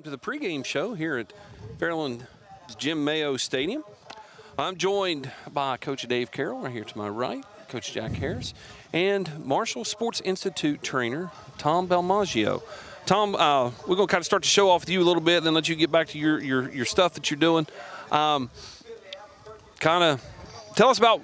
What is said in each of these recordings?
To the pregame show here at Fairland Jim Mayo Stadium. I'm joined by Coach Dave Carroll right here to my right, Coach Jack Harris, and Marshall Sports Institute trainer Tom Belmaggio. Tom, we're going to kind of start the show off with you a little bit, and then let you get back to your stuff that you're doing. Kind of tell us about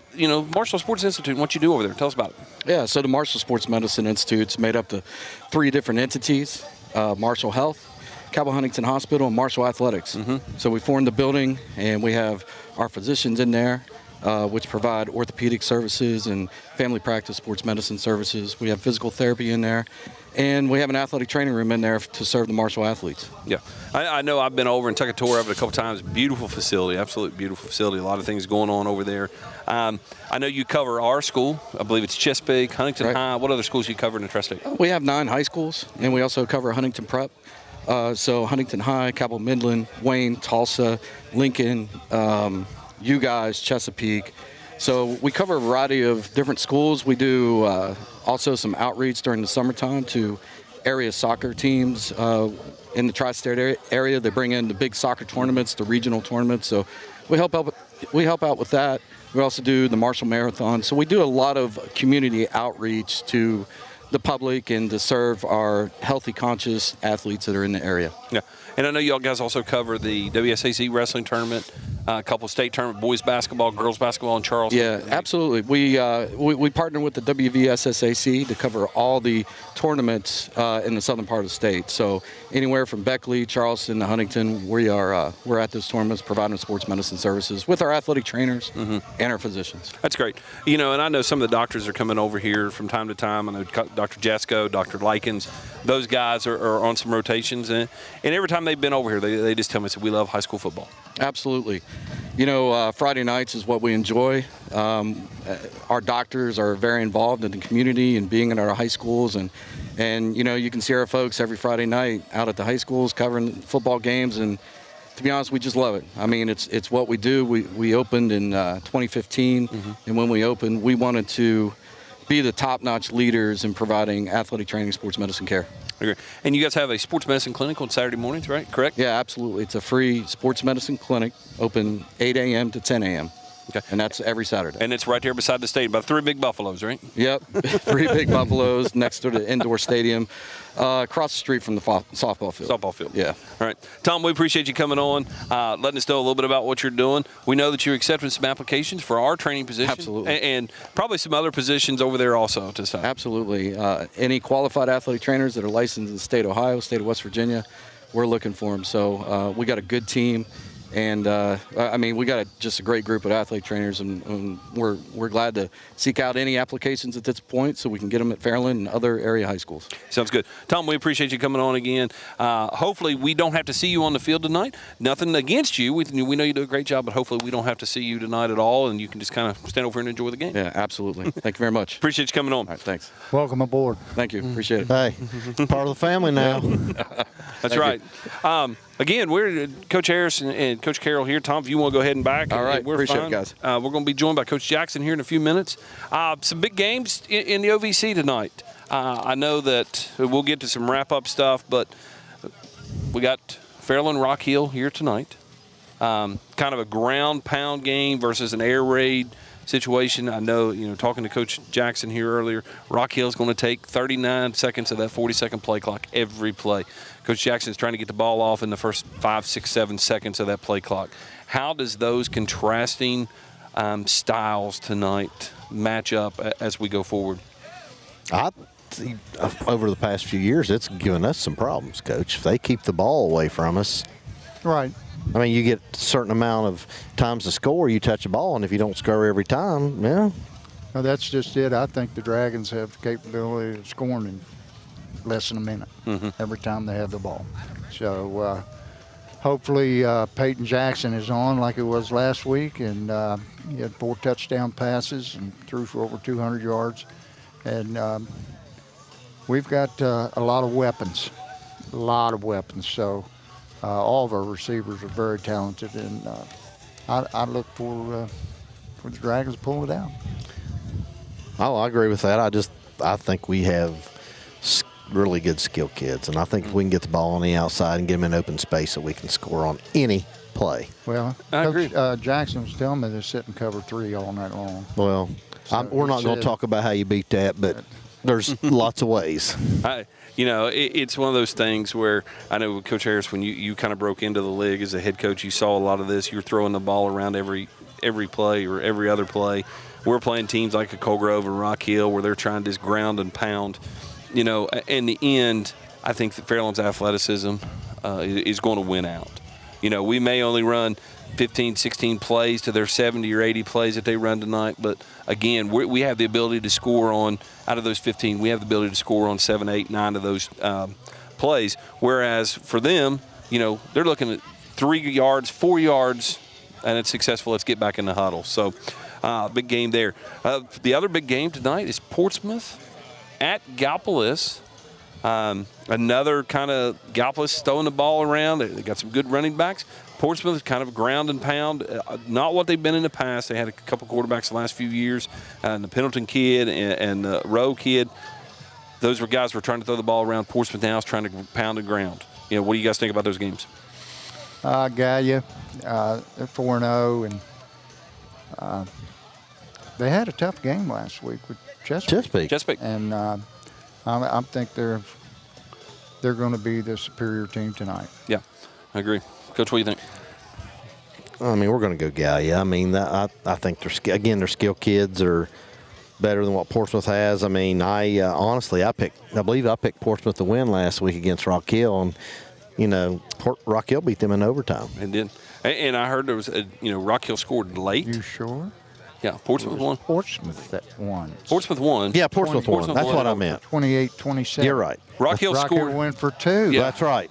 Marshall Sports Institute and what you do over there. Tell us about it. Yeah, so the Marshall Sports Medicine Institute's made up of 3 different entities: Marshall Health, Cabell Huntington Hospital, and Marshall Athletics. So we formed the building, and we have our physicians in there, which provide orthopedic services and family practice sports medicine services. We have physical therapy in there, and we have an athletic training room in there to serve the Marshall athletes. Yeah, I know I've been over and took a tour of it a couple times. Beautiful facility, absolutely beautiful facility. A lot of things going on over there. I know you cover our school. I believe it's Chesapeake, Huntington High. What other schools you cover in the Tri-State? We have 9 high schools, and we also cover Huntington Prep. So Huntington High, Cabell Midland, Wayne, Tulsa, Lincoln, you guys, Chesapeake. So we cover a variety of different schools. We do also some outreach during the summertime to area soccer teams in the Tri-State area. They bring in the big soccer tournaments, the regional tournaments. So we help out with that. We also do the Marshall Marathon. So we do a lot of community outreach to the public and to serve our healthy, conscious athletes that are in the area. Yeah, and I know y'all guys also cover the WSAC wrestling tournament, a couple of state tournament, boys basketball, girls basketball in Charleston. Yeah, absolutely. We partner with the WVSSAC to cover all the tournaments in the southern part of the state. So anywhere from Beckley, Charleston to Huntington, we're at those tournaments providing sports medicine services with our athletic trainers and our physicians. That's great. And I know some of the doctors are coming over here from time to time. I know Dr. Jesko, Dr. Likens, those guys are on some rotations. And every time they've been over here, they just tell me, we love high school football. Absolutely. Friday nights is what we enjoy. Our doctors are very involved in the community and being in our high schools. And you can see our folks every Friday night out at the high schools covering football games. And to be honest, we just love it. I mean, it's what we do. We opened in 2015. And when we opened, we wanted to be the top-notch leaders in providing athletic training, sports medicine care. Okay. And you guys have a sports medicine clinic on Saturday mornings, right? Correct? Yeah, absolutely. It's a free sports medicine clinic, open 8 a.m. to 10 a.m. Okay. And that's every Saturday. And it's right there beside the stadium, about 3 big buffaloes, right? Yep, 3 big buffaloes next to the indoor stadium, across the street from the softball field. Softball field. Yeah. All right. Tom, we appreciate you coming on, letting us know a little bit about what you're doing. We know that you're accepting some applications for our training position. Absolutely. And probably some other positions over there also at this time. Absolutely. Any qualified athletic trainers that are licensed in the state of Ohio, state of West Virginia, we're looking for them. So we got a good team. And, we got just a great group of athlete trainers, and we're glad to seek out any applications at this point so we can get them at Fairland and other area high schools. Sounds good. Tom, we appreciate you coming on again. Hopefully we don't have to see you on the field tonight. Nothing against you. We know you do a great job, but hopefully we don't have to see you tonight at all, and you can just kind of stand over and enjoy the game. Yeah, absolutely. Thank you very much. Appreciate you coming on. All right, thanks. Welcome aboard. Thank you. Appreciate it. Hey, part of the family now. That's right. Again, we're Coach Harris and Coach Carroll here. Tom, if you want to go ahead and back. All right, we're appreciate fine. it, guys. We're going to be joined by Coach Jackson here in a few minutes. Some big games in the OVC tonight. I know that we'll get to some wrap-up stuff, but we got Fairland Rock Hill here tonight. Kind of a ground pound game versus an air raid situation. I know, talking to Coach Jackson here earlier, Rock Hill's going to take 39 seconds of that 40-second play clock every play. Coach Jackson's trying to get the ball off in the first 5, 6, 7 seconds of that play clock. How does those contrasting styles tonight match up as we go forward? I think over the past few years, it's given us some problems, Coach. If they keep the ball away from us. Right. I mean, you get a certain amount of times to score, you touch the ball, and if you don't score every time, yeah. Well, that's just it. I think the Dragons have the capability of scoring in less than a minute every time they have the ball. So hopefully Peyton Jackson is on like it was last week, and he had 4 touchdown passes and threw for over 200 yards. And we've got a lot of weapons. So all of our receivers are very talented, and I look for the Dragons to pull it out. Oh, I agree with that. I think we have really good skill kids, and I think if we can get the ball on the outside and get them in open space, that we can score on any play. Well, I agree. Jackson was telling me they're sitting cover 3 all night long. Well, we're not going to talk about how you beat that, but there's lots of ways. It's one of those things where I know with Coach Harris, when you kind of broke into the league as a head coach, you saw a lot of this. You're throwing the ball around every play or every other play. We're playing teams like a Colgrove and Rock Hill where they're trying to just ground and pound. In the end, I think that Fairland's athleticism is going to win out. We may only run 15, 16 plays to their 70 or 80 plays that they run tonight, but again, we have the ability to score out of those 15, we have the ability to score on 7, 8, 9 of those plays, whereas for them, they're looking at 3 yards, 4 yards, and it's successful. Let's get back in the huddle. So big game there. The other big game tonight is Portsmouth at Gallipolis. Another kind of Gallipolis throwing the ball around. They got some good running backs. Portsmouth is kind of ground and pound, not what they've been in the past. They had a couple quarterbacks the last few years, and the Pendleton kid and the Rowe kid. Those were guys who were trying to throw the ball around. Portsmouth now is trying to pound the ground. What do you guys think about those games? Gallia, they're 4-0, and they had a tough game last week with Chesapeake. And I think they're going to be the superior team tonight. Yeah, I agree. Coach, what do you think? I mean, we're going to go Gallia. I mean, I think their skill kids are better than what Portsmouth has. I mean, honestly, I believe I picked Portsmouth to win last week against Rock Hill, and Rock Hill beat them in overtime. It did. And I heard there was Rock Hill scored late. You sure? Yeah, Portsmouth won. Portsmouth that won. Portsmouth won. Yeah, Portsmouth won. That's what I meant. 28-27. You're right. Rock Hill scored. went for 2. Yeah. That's right.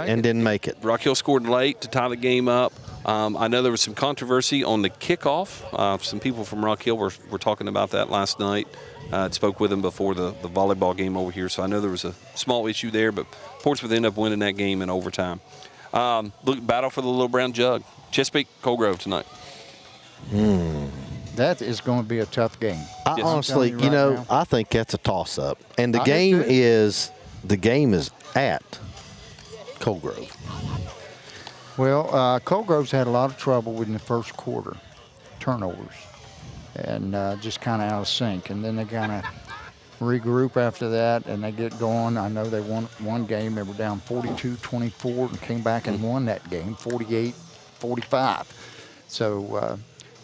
And didn't make it. Rock Hill scored late to tie the game up. I know there was some controversy on the kickoff. Some people from Rock Hill were talking about that last night. I spoke with them before the volleyball game over here, so I know there was a small issue there, but Portsmouth ended up winning that game in overtime. Battle for the Little Brown Jug. Chesapeake, Colgrove tonight. That is going to be a tough game. I honestly, now, I think that's a toss-up. And the game is at Colgrove. Well, Colgrove's had a lot of trouble in the first quarter, turnovers, and just kind of out of sync. And then they kind of regroup after that, and they get going. I know they won one game. They were down 42-24 and came back and won that game, 48-45. So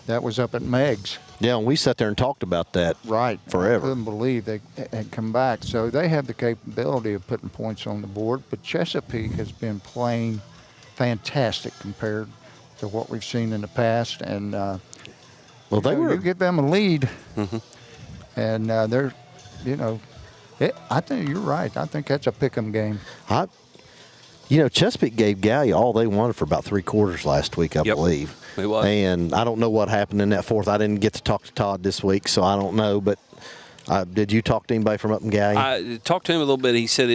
that was up at Meg's. Yeah, and we sat there and talked about that forever. I couldn't believe they had come back. So they have the capability of putting points on the board, but Chesapeake has been playing fantastic compared to what we've seen in the past. And you give them a lead, and they're, I think you're right. I think that's a pick'em game. Chesapeake gave Gallia all they wanted for about 3 quarters last week, I believe. It was. And I don't know what happened in that fourth. I didn't get to talk to Todd this week, so I don't know. But did you talk to anybody from up in Gallia? I talked to him a little bit. He said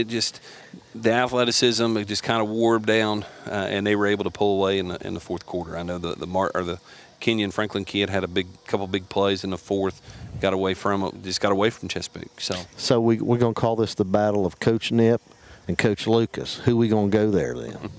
the athleticism, it just kind of wore them down, and they were able to pull away in the fourth quarter. I know the Kenyon Franklin kid had a couple big plays in the fourth. Got away from Chesapeake. So we're going to call this the battle of Coach Nip and Coach Lucas. Who we going to go there then?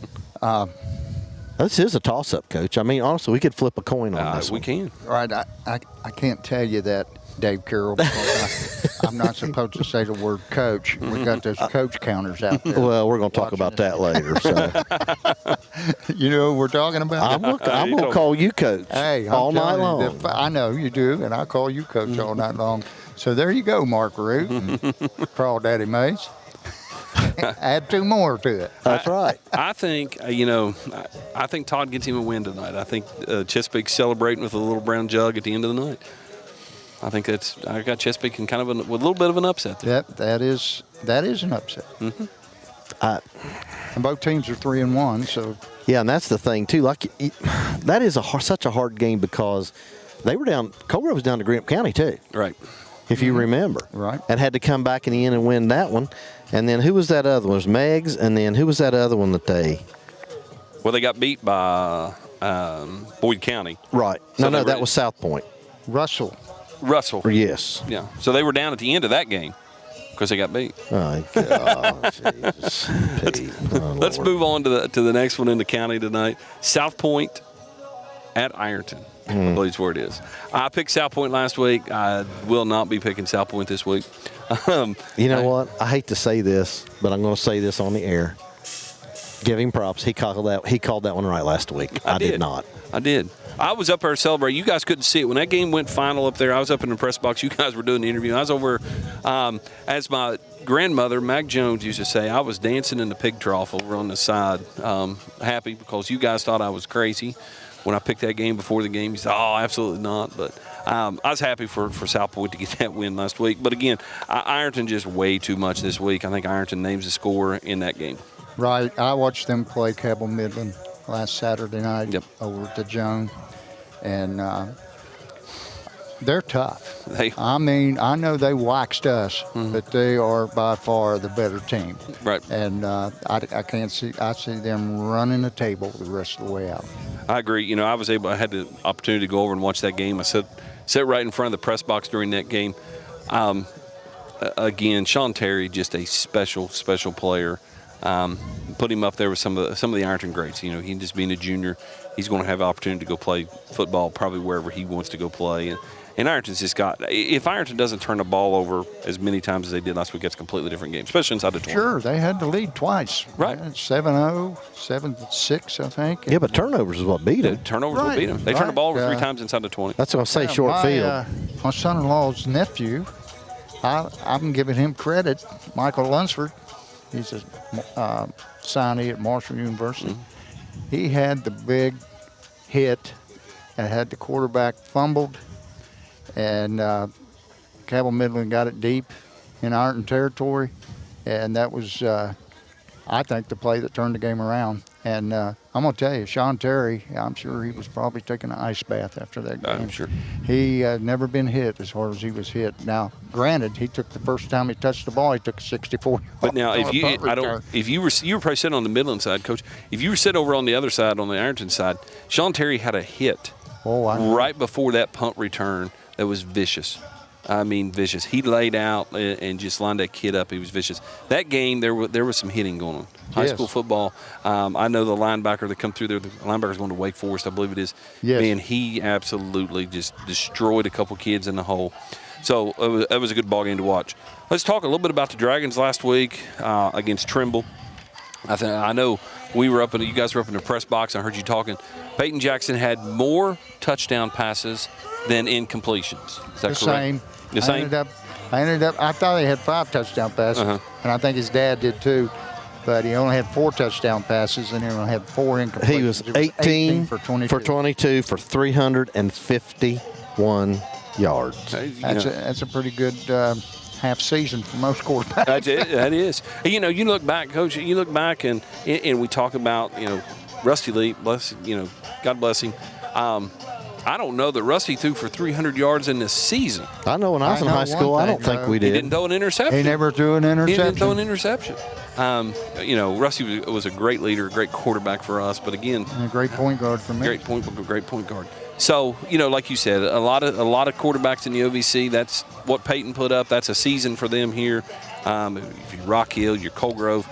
This is a toss-up, Coach. I mean, honestly, we could flip a coin on this. We can. All right, I can't tell you that, Dave Carroll, because I'm not supposed to say the word coach. We got those coach counters out there. Well, we're going to talk about that later. So. You know what we're talking about? I'm going to call you coach all night long. I know you do, and I call you coach all night long. So there you go, Mark Root and Crawl Daddy Mays. Add 2 more to it. That's right. I think, I think Todd gets him a win tonight. I think Chesapeake's celebrating with a little brown jug at the end of the night. I think I got Chesapeake in kind of with a little bit of an upset there. That is an upset. And both teams are 3-1, so. Yeah, and that's the thing too. That is such a hard game because they were down. Colgrove was down to Graham County too. Right. If you remember. Right. And had to come back in the end and win that one. And then who was that other one? It was Meg's, and then who was that other one that they? Well, they got beat by Boyd County. Right. So that was South Point. Russell. Yes. Yeah. So they were down at the end of that game. because they got beat. Oh, God, Jesus. Pete. Oh, Let's Lord. move on to the next one in the county tonight. South Point at Ironton. I believe is where it is. I picked South Point last week. I will not be picking South Point this week. You know what? I hate to say this, but I'm going to say this on the air. Give him props. He called that one right last week. I did not. I did. I was up there celebrating. You guys couldn't see it. When that game went final up there, I was up in the press box. You guys were doing the interview. I was over, as my grandmother, Mac Jones, used to say, I was dancing in the pig trough over on the side, happy because you guys thought I was crazy when I picked that game before the game. You said, oh, absolutely not. But I was happy for South Point to get that win last week. But, again, Ironton just way too much this week. I think Ironton names the score in that game. Right. I watched them play Cabell Midland last Saturday night over at the Joan. And they're tough. I mean, I know they waxed us, but they are by far the better team. Right. And I can't see. I see them running the table the rest of the way out. I agree. You know, I had the opportunity to go over and watch that game. I sat right in front of the press box during that game. Again, Sean Terry, just a special player. Put him up there with some of the Ironton greats. You know, he just being a junior, he's going to have the opportunity to go play football probably wherever he wants to go play. And Ironton's just got – if Ironton doesn't turn the ball over as many times as they did last week, it's a completely different game, especially inside the 20. Sure, they had the lead twice. Right. 7-0, 7-6, I think. Yeah, but turnovers is what beat them. Turnovers will beat them. They turned the ball over 3 times inside the 20. That's what I say, short field. My son-in-law's nephew, I'm giving him credit, Michael Lunsford. He's a signee at Marshall University. He had the big hit and had the quarterback fumbled, and Cabell Midland got it deep in Ironton territory, and that was, I think, the play that turned the game around. And I'm going to tell you, Sean Terry, I'm sure he was probably taking an ice bath after that game. I'm sure. He had never been hit as hard as he was hit. Now, granted, he took the first time he touched the ball, he took a 64. But now, you were probably sitting on the Midland side, Coach. If you were sitting over on the other side, on the Ironton side, Sean Terry had a hit right before that punt return that was vicious. I mean, vicious. He laid out and just lined that kid up. He was vicious. That game, there was some hitting going on. High school football. I know the linebacker that come through there, the linebacker's going to Wake Forest, I believe it is. Yes. Man, he absolutely just destroyed a couple kids in the hole. So it was a good ball game to watch. Let's talk a little bit about the Dragons last week against Trimble. I know you guys were up in the press box. I heard you talking. Peyton Jackson had more touchdown passes than incompletions. Is that correct? Same. The same? I thought he had 5 touchdown passes, and I think his dad did too. But he only had 4 touchdown passes, and he only had 4 incompletions. He was 18 for 22 for 351 yards. That's a pretty good half season for most quarterbacks. That is. You know, you look back, Coach. You look back, and we talk about Rusty Lee. God bless him. I don't know that Rusty threw for 300 yards in this season. I know when I was in high school, I don't think we did. He didn't throw an interception. He never threw an interception. He didn't throw an interception. Rusty was a great leader, a great quarterback for us, but again, and a great point guard for me. Great point guard. So, like you said, a lot of quarterbacks in the OVC. That's what Peyton put up. That's a season for them here. If you're Rock Hill, you're Colgrove,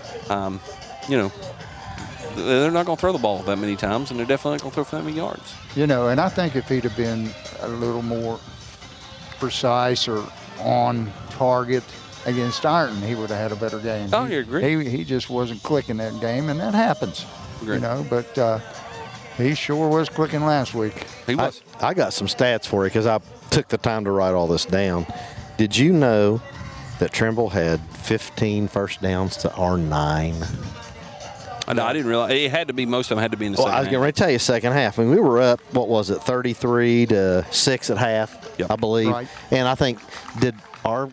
they're not going to throw the ball that many times, and they're definitely not going to throw for that many yards. And I think if he'd have been a little more precise or on target against Ironton, he would have had a better game. Oh, you agree? He just wasn't clicking that game, and that happens. Agreed. But he sure was clicking last week. He was. I got some stats for you because I took the time to write all this down. Did you know that Trimble had 15 first downs to our 9? I didn't realize. It had to be, most of them had to be in the second half. I was getting ready to tell you second half. I mean, we were up, 33-6 at half, I believe. Right. And I think, did our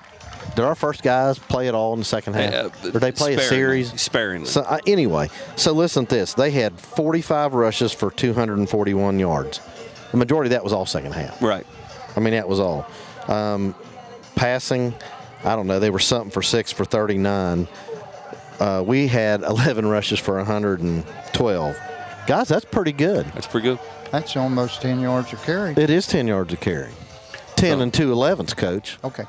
first guys play it all in the second half? Or did they play a series? Sparingly. So, anyway, so listen to this. They had 45 rushes for 241 yards. The majority of that was all second half. Right. I mean, that was all. Passing, I don't know. They were something for 6 for 39. We had 11 rushes for 112. Guys, that's pretty good. That's pretty good. That's almost 10 yards a carry. It is 10 yards a carry. 10 and 2 11s, Coach. Okay.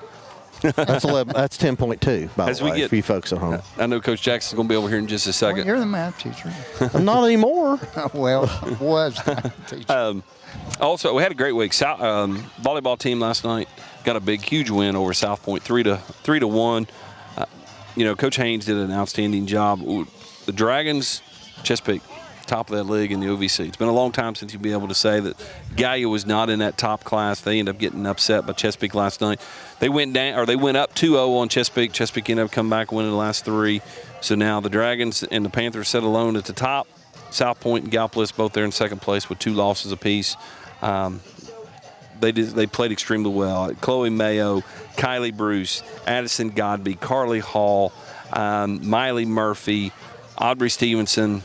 That's 11. That's 10.2. By the way, for you folks at home. I know Coach Jackson's going to be over here in just a second. Well, you're the math teacher. I'm not anymore. Well, was the math teacher. Also, we had a great week. Volleyball team last night got a big, huge win over South Point, 3-1. Coach Haynes did an outstanding job. The Dragons, Chesapeake, top of that league in the OVC. It's been a long time since you'd be able to say that Gallia was not in that top class. They ended up getting upset by Chesapeake last night. They went up 2-0 on Chesapeake. Chesapeake ended up coming back winning the last 3. So now the Dragons and the Panthers sit alone at the top. South Point and Gallipolis both there in second place with 2 losses apiece. They played extremely well. Chloe Mayo, Kylie Bruce, Addison Godby, Carly Hall, Miley Murphy, Audrey Stevenson,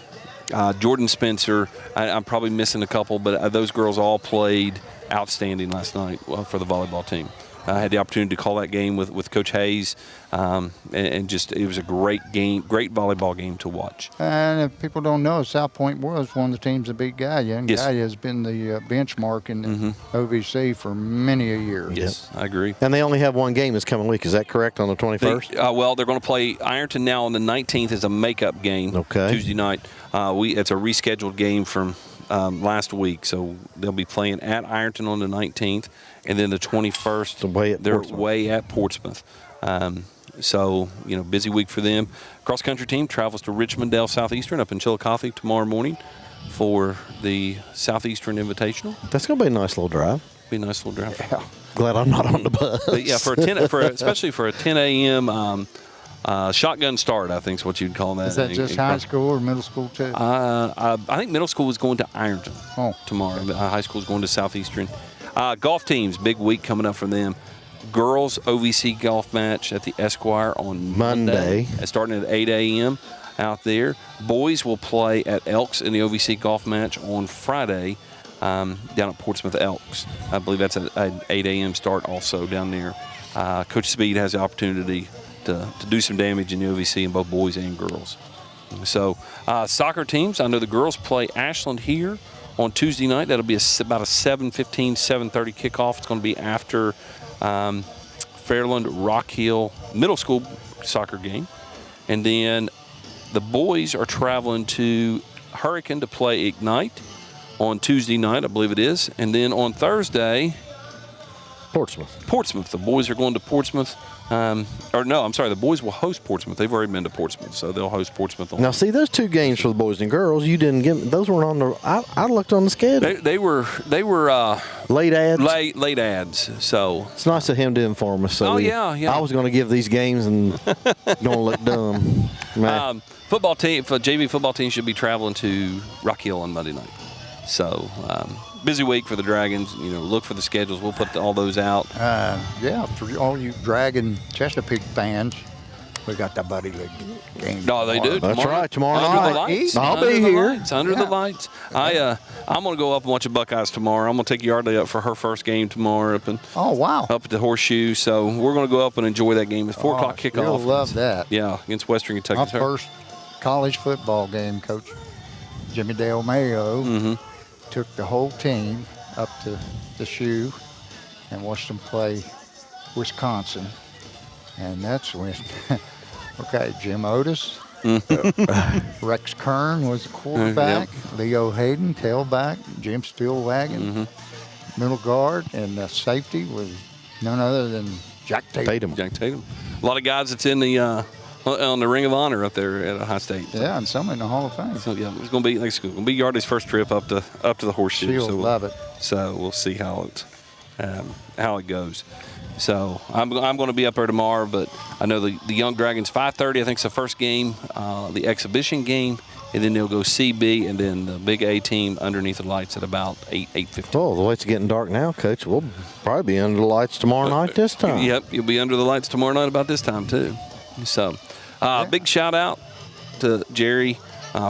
Jordan Spencer. I'm probably missing a couple, but those girls all played outstanding last night for the volleyball team. I had the opportunity to call that game with Coach Hayes, and just it was a great game, great volleyball game to watch. And if people don't know, South Point was one of the teams that beat Gallia, and Gallia has been the benchmark in the OVC for many a year. Yes, I agree. And they only have one game this coming week. Is that correct, on the 21st? Well, they're going to play Ironton now on the 19th as a makeup game. Okay. Tuesday night. It's a rescheduled game from last week, so they'll be playing at Ironton on the 19th, and then the 21st they're way at Portsmouth. So busy week for them. Cross country team travels to Richmond-Dale Southeastern up in Chillicothe tomorrow morning for the Southeastern Invitational. That's going to be a nice little drive. Be a nice little drive. Yeah. Glad I'm not on the bus. But yeah, especially for a 10 a.m. Shotgun start, I think is what you'd call that. Is that just high school or middle school too? I think middle school is going to Ironton tomorrow. High school is going to Southeastern. Golf teams, big week coming up for them. Girls OVC golf match at the Esquire on Monday. Starting at 8 a.m. out there. Boys will play at Elks in the OVC golf match on Friday down at Portsmouth Elks. I believe that's an 8 a.m. start also down there. Coach Speed has the opportunity to do some damage in the OVC in both boys and girls. So soccer teams, I know the girls play Ashland here on Tuesday night. That'll be about a 7:15, 7:30 kickoff. It's going to be after Fairland Rock Hill Middle School soccer game. And then the boys are traveling to Hurricane to play Ignite on Tuesday night, I believe it is. And then on Thursday, Portsmouth. The boys are going to Portsmouth. The boys will host Portsmouth. They've already been to Portsmouth, so they'll host Portsmouth. Now, see, those 2 games for the boys and girls, you didn't give. Those weren't on the. I looked on the schedule. They were late ads. Late ads. So it's nice of him to inform us. So yeah. I was going to give these games and don't look dumb. Football team, JV football team should be traveling to Rock Hill on Monday night. So busy week for the Dragons. Look for the schedules. We'll put all those out. For all you Dragon Chesapeake fans, we got the Buddy League game. No, they do. That's right. Tomorrow night. I'll be here. It's under the lights. I'm going to go up and watch the Buckeyes tomorrow. I'm going to take Yardley up for her first game tomorrow up at the Horseshoe. So we're going to go up and enjoy that game. It's 4 o'clock kickoff. You'll love that. Yeah, against Western Kentucky. My first college football game, Coach Jimmy Dale Mayo took the whole team up to the Shoe and watched them play Wisconsin. And that's when, Jim Otis, Rex Kern was the quarterback, Leo Hayden, tailback, Jim Steelwagon, middle guard, and the safety was none other than Jack Tatum. A lot of guys that's in the on the Ring of Honor up there at Ohio State. So. Yeah, and some in the Hall of Fame. So it's going to be Yardley's first trip up to the Horseshoe. She'll love it. So we'll see how it goes. So I'm going to be up there tomorrow, but I know the Young Dragons 5:30. I think it's the first game, the exhibition game, and then they'll go CB, and then the big A team underneath the lights at about 8:50. Oh, the way it's getting dark now, Coach. We'll probably be under the lights tomorrow night this time. Yep, you'll be under the lights tomorrow night about this time too. So, big shout out to Jerry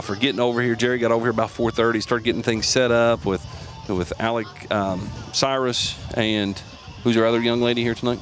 for getting over here. Jerry got over here about 4:30. Started getting things set up with Alec Cyrus and who's our other young lady here tonight?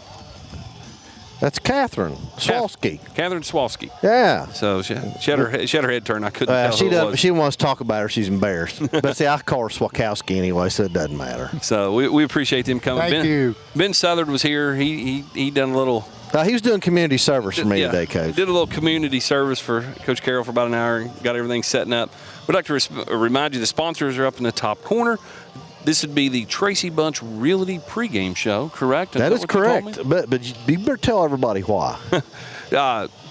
That's Catherine Swalski. Catherine Swalski. Yeah. So she had her head turned. I couldn't tell who it was. She wants to talk about her. She's embarrassed. But see, I call her Swakowski anyway, so it doesn't matter. So we appreciate them coming. Thank you. Ben Southard was here. He done a little He was doing community service for me today, Coach. Did a little community service for Coach Carroll for about an hour and got everything setting up. We'd like to remind you the sponsors are up in the top corner. This would be the Tracy Bunch Realty pregame show, correct? That is correct. But you better tell everybody why.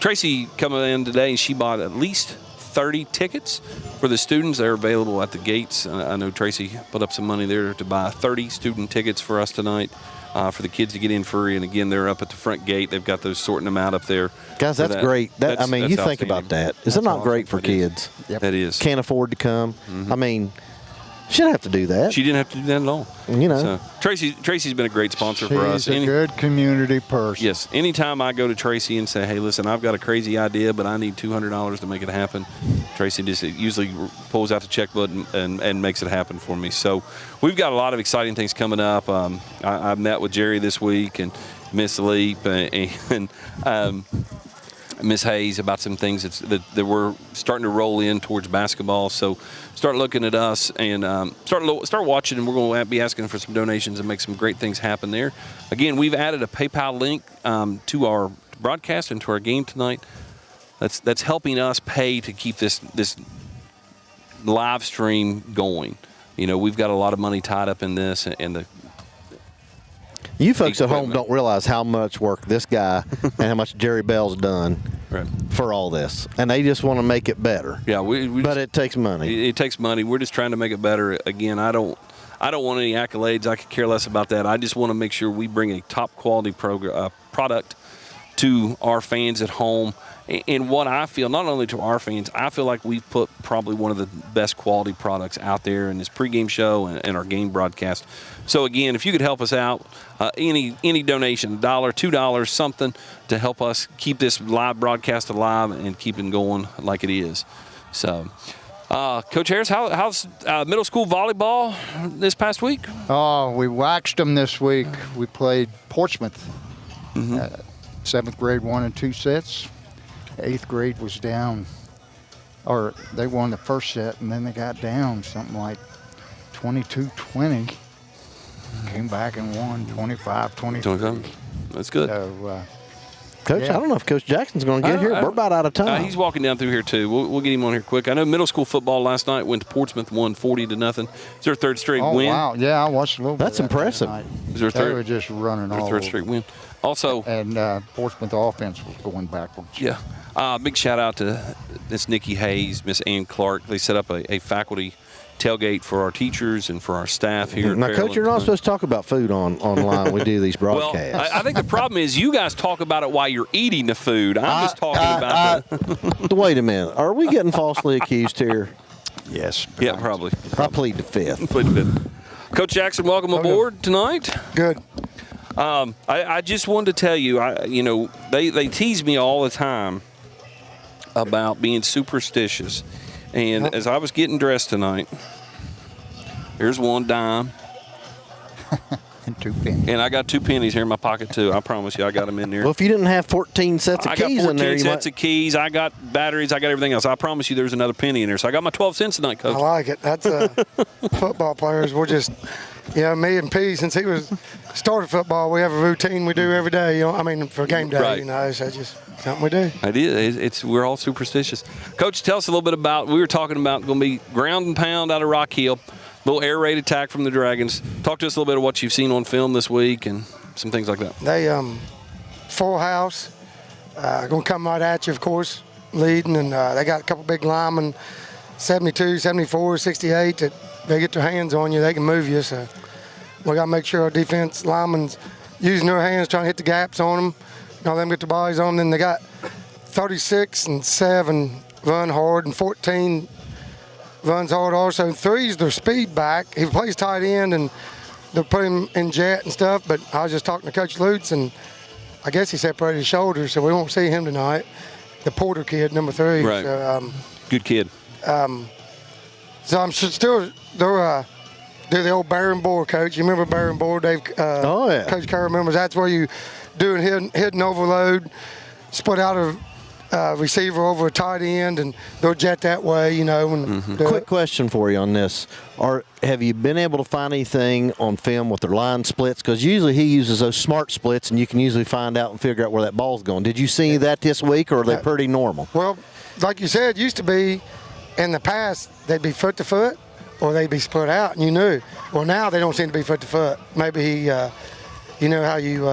Tracy coming in today, and she bought at least 30 tickets for the students. They're available at the gates. I know Tracy put up some money there to buy 30 student tickets for us tonight. For the kids to get in free, and again, they're up at the front gate. They've got those sorting them out up there. Guys, that's great. I mean, you think about that. Is it not great for kids? Yep. That is. Can't afford to come. I mean, she didn't have to do that. She didn't have to do that at all. You know. So, Tracy's been a great sponsor for us. She's a good community person. Yes. Anytime I go to Tracy and say, hey, listen, I've got a crazy idea, but I need $200 to make it happen, Tracy just usually pulls out the checkbook and makes it happen for me. So we've got a lot of exciting things coming up. I met with Jerry this week and Miss Leap and Miss Hayes about some things that we're starting to roll in towards basketball. So start looking at us and start watching, and we're going to be asking for some donations and make some great things happen there. Again, we've added a PayPal link to our broadcast and to our game tonight. That's helping us pay to keep this live stream going. You know, we've got a lot of money tied up in this, and you folks at home don't realize how much work this guy and how much Jerry Bell's done for all this, and they just want to make it better. Yeah, but it takes money. It takes money. We're just trying to make it better. Again, I don't want any accolades. I could care less about that. I just want to make sure we bring a top quality product to our fans at home. And what I feel, not only to our fans, I feel like we've put probably one of the best quality products out there in this pregame show and our game broadcast. So again, if you could help us out, any donation, $1, $2, something to help us keep this live broadcast alive and keep it going like it is. So, Coach Harris, how's middle school volleyball this past week? Oh, we waxed them this week. We played Portsmouth. 7th grade won in 2 sets. 8th grade was down, or they won the first set, and then they got down something like 22-20. Came back and won 25-23. That's good. So, Coach, I don't know if Coach Jackson's going to get here. We're about out of time. He's walking down through here, too. We'll get him on here quick. I know middle school football last night went to Portsmouth, won 40-0. It's their third straight win. Oh, wow. Yeah, I watched a little bit. That's impressive. They were just running all third straight win. Also, and Portsmouth offense was going backwards. Yeah. Big shout out to Miss Nikki Hayes, Miss Ann Clark. They set up a faculty tailgate for our teachers and for our staff here. Now, Coach, you're not supposed to talk about food online. We do these broadcasts. Well, I think the problem is you guys talk about it while you're eating the food. I'm just talking about that. Wait a minute. Are we getting falsely accused here? Yes. Yeah, probably. I plead the fifth. Coach Jackson, welcome aboard tonight. Good. I just wanted to tell you, they tease me all the time about being superstitious. And as I was getting dressed tonight, here's one dime. And 2 pennies. And I got 2 pennies here in my pocket, too. I promise you, I got them in there. Well, if you didn't have 14 sets of keys in there, I got 14 sets of keys. I got batteries. I got everything else. I promise you there's another penny in there. So I got my 12 cents tonight, Coach. I like it. That's football players. We're just, me and P, since he started football, we have a routine we do every day. For game day, Right. So just something we do. I did. We're all superstitious. Coach, tell us a little bit about, we were talking about going to be ground and pound out of Rock Hill. Little air raid attack from the Dragons. Talk to us a little bit of what you've seen on film this week and some things like that. They full house, going to come right at you, of course, leading, and they got a couple big linemen, 72, 74, 68, that they get their hands on you, they can move you. So we got to make sure our defense linemen's using their hands, trying to hit the gaps on them. Let them get their bodies on them. Then they got 36 and 7 run hard, and 14 runs hard also. 3's their speed back. He plays tight end, and they'll put him in jet and stuff. But I was just talking to Coach Lutz, and I guess he separated his shoulders, so we won't see him tonight. The Porter kid, number 3. Right. So, good kid. So I'm still they're the old Baron Boar coach. You remember Baron Boar, Dave? Oh yeah. Coach Kerr remembers. That's where you do hidden overload, split out of receiver over a tight end, and they'll jet that way, you know. And Quick question for you on this. Have you been able to find anything on film with their line splits? Because usually he uses those smart splits, and you can usually find out and figure out where that ball's going. Did you see that this week, or are they pretty normal? Well, like you said, it used to be in the past they'd be foot to foot or they'd be split out, and you knew. Well, now they don't seem to be foot to foot. Maybe he, you know how you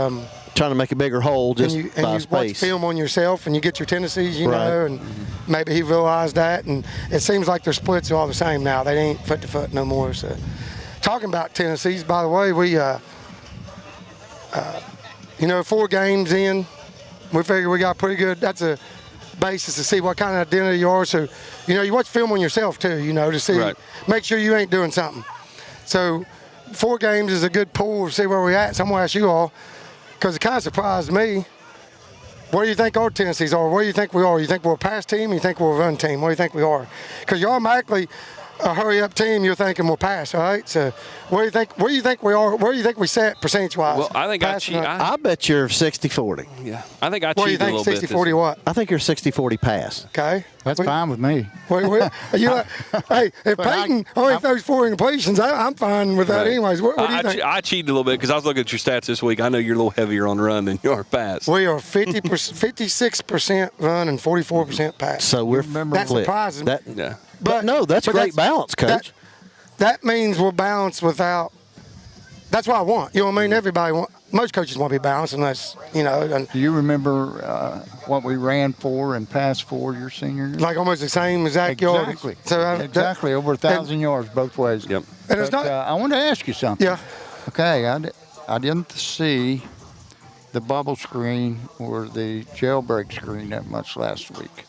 trying to make a bigger hole just and by you space. watch film on yourself and you get your tendencies, you Right. know, and maybe he realized that, and it seems like their splits are all the same now. They ain't foot to foot no more. So, talking about tendencies, by the way, we, you know, 4 games in, we figure we got pretty good. That's a basis to see what kind of identity you are. So, you know, you watch film on yourself too, you know, to see, Right. make sure you ain't doing something. So 4 games is a good pool to see where we're at. So I'm going to ask you all, because it kind of surprised me, what do you think our tendencies are? What do you think we are? You think we're a pass team? You think we're a run team? What do you think we are? Because you're automatically a hurry-up team, you're thinking we'll pass, all right? So what do you think? Where do you think we are? Where do you think we set percentage-wise? Well, I think I bet you're 60-40. Yeah, I think I what do you cheated a think, little bit. 60-40 what? I think you're 60-40 pass. Okay. That's fine with me. Hey, if Peyton only throws 4 incompletions, I'm fine with that Right. anyways. What do you think? I cheated a little bit because I was looking at your stats this week. I know you're a little heavier on run than you are pass. We are 56% run and 44% pass. So we're That flipped. surprises me. That, Yeah. but no, that's a great balance, Coach. That means we're balanced without. That's what I want. You know what I mean? Everybody most coaches want to be balanced, unless you know. And Do you remember what we ran for and passed for your senior year? like almost the same exact yardage. Exactly. So Exactly. Over 1,000 yards both ways. Yep. And it's But, not. I want to ask you something. Yeah. Okay. I didn't see the bubble screen or the jailbreak screen that much last week.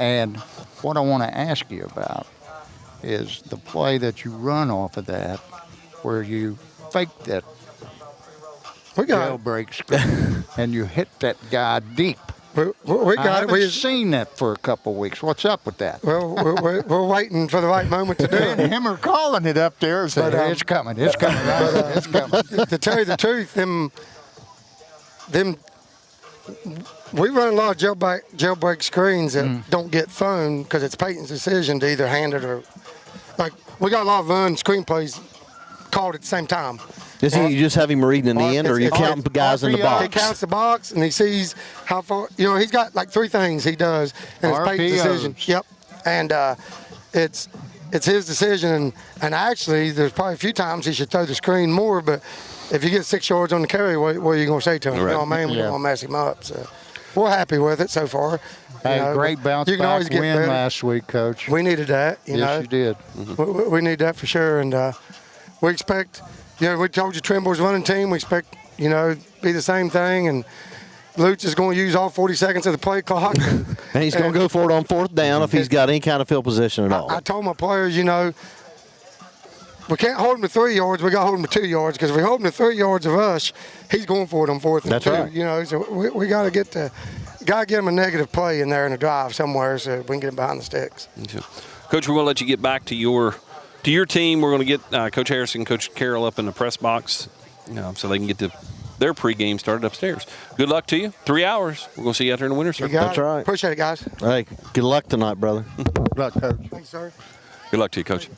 And what I want to ask you about is the play that you run off of that, where you fake that We got it. jailbreak screen and you hit that guy deep. We I got it. haven't We seen that for a couple of weeks. What's up with that? well, we're waiting for the right moment to do And it. him are calling it up there, saying, But, it's coming, it's coming, it's coming. To tell you the truth, them we run a lot of jailbreak screens that don't get thrown because it's Peyton's decision to either hand it or like we got a lot of run screenplays called at the same time. Is he you just have him reading in the end, or are you counting guys in the RPO. box? He counts the box and he sees how far. You know, he's got like 3 things he does, and it's Peyton's decision. RPOs. Yep, and it's his decision. And actually, there's probably a few times he should throw the screen more. But if you get 6 yards on the carry, what are you going to say to him? Right. You know what I mean? We're Yeah. going to mess him up. So we're happy with it so far. Hey, You know, great bounce you can always back get win better. last week, Coach. We needed that. You know, Yes, you did. we need that for sure, and we expect. You know, we told you Trimble's running team. We expect, you know, be the same thing, and Lutz is going to use all 40 seconds of the play clock. And he's going to go for it on 4th down if he's got any kind of field position at all. I told my players, you know, we can't hold him to 3 yards. We got to hold him to 2 yards because if we hold him to 3 yards of us, he's going for it on 4th and That's 2. right. You know, so we got to get him a negative play in there in a drive somewhere so we can get him behind the sticks. Coach, we're going to let you get back to your team. We're going to get Coach Harrison, Coach Carroll up in the press box, so they can get their pregame started upstairs. Good luck to you. 3 hours. We're going to see you out there in the winter, sir. You got That's it. right. Appreciate it, guys. Hey, good luck tonight, brother. Good luck, Coach. Thanks, sir. Good luck to you, Coach.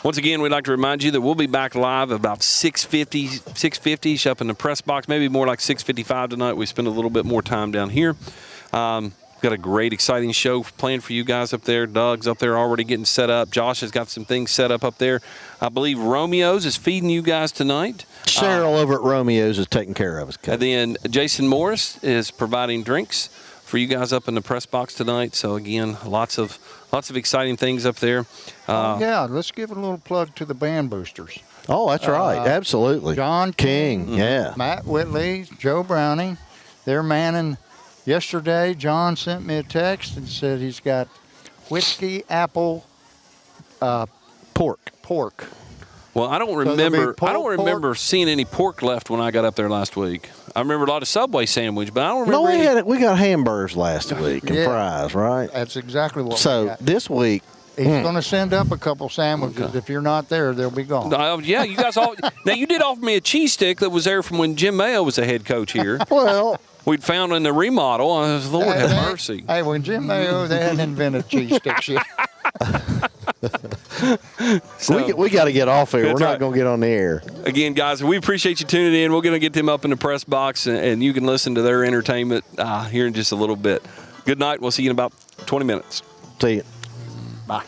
Once again, we'd like to remind you that we'll be back live about 6:50 up in the press box, maybe more like 6:55 tonight. We spend a little bit more time down here. Got a great, exciting show planned for you guys up there. Doug's up there already getting set up. Josh has got some things set up there. I believe Romeo's is feeding you guys tonight. Cheryl over at Romeo's is taking care of us. Coach. And then Jason Morris is providing drinks for you guys up in the press box tonight. So again, lots of exciting things up there. Yeah, let's give a little plug to the band boosters. Oh, that's right. Absolutely. John King. Yeah. Matt Whitley, Joe Browning, they're manning. Yesterday, John sent me a text and said he's got whiskey, apple, pork. Well, I don't there'll remember. be pulled I don't remember seeing any pork left when I got up there last week. I remember a lot of Subway sandwich, but I don't remember. No, we got hamburgers last week and Yeah. fries, right? That's exactly what we So got. this week, He's going to send up a couple sandwiches. If you're not there, they'll be gone. Yeah, you guys all. Now you did offer me a cheese stick that was there from when Jim Mayo was the head coach here. well, we'd found in the remodel. Lord have mercy. Hey, when Jim Mayo, they hadn't invented cheese sticks yet. So, we got to get off here. We're That's not right. going to get on the air. again, guys, we appreciate you tuning in. We're going to get them up in the press box, and you can listen to their entertainment here in just a little bit. Good night. We'll see you in about 20 minutes. See you. Bye.